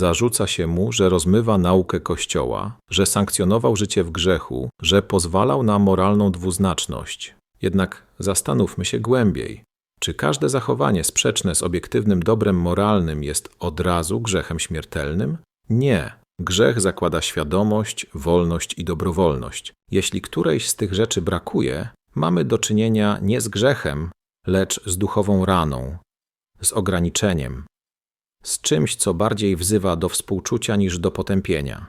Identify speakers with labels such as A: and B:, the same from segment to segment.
A: Zarzuca się mu, że rozmywa naukę Kościoła, że sankcjonował życie w grzechu, że pozwalał na moralną dwuznaczność. Jednak zastanówmy się głębiej. Czy każde zachowanie sprzeczne z obiektywnym dobrem moralnym jest od razu grzechem śmiertelnym? Nie. Grzech zakłada świadomość, wolność i dobrowolność. Jeśli którejś z tych rzeczy brakuje, mamy do czynienia nie z grzechem, lecz z duchową raną, z ograniczeniem, z czymś, co bardziej wzywa do współczucia niż do potępienia.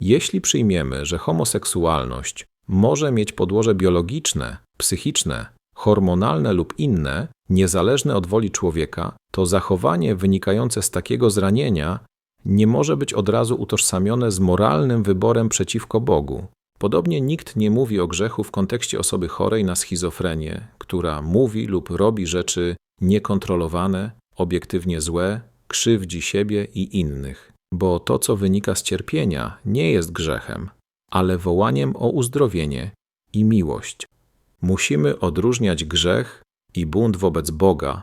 A: Jeśli przyjmiemy, że homoseksualność może mieć podłoże biologiczne, psychiczne, hormonalne lub inne, niezależne od woli człowieka, to zachowanie wynikające z takiego zranienia nie może być od razu utożsamione z moralnym wyborem przeciwko Bogu. Podobnie nikt nie mówi o grzechu w kontekście osoby chorej na schizofrenię, która mówi lub robi rzeczy niekontrolowane, obiektywnie złe, krzywdzi siebie i innych. Bo to, co wynika z cierpienia, nie jest grzechem, ale wołaniem o uzdrowienie i miłość. Musimy odróżniać grzech i bunt wobec Boga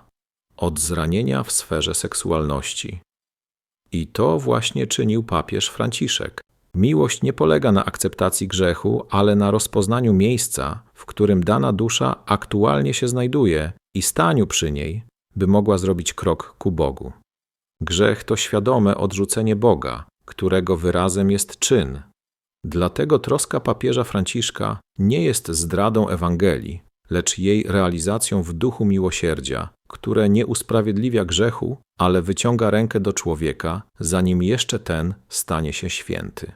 A: od zranienia w sferze seksualności. I to właśnie czynił papież Franciszek. Miłość nie polega na akceptacji grzechu, ale na rozpoznaniu miejsca, w którym dana dusza aktualnie się znajduje i staniu przy niej, by mogła zrobić krok ku Bogu. Grzech to świadome odrzucenie Boga, którego wyrazem jest czyn. Dlatego troska papieża Franciszka nie jest zdradą Ewangelii, lecz jej realizacją w duchu miłosierdzia, które nie usprawiedliwia grzechu, ale wyciąga rękę do człowieka, zanim jeszcze ten stanie się święty.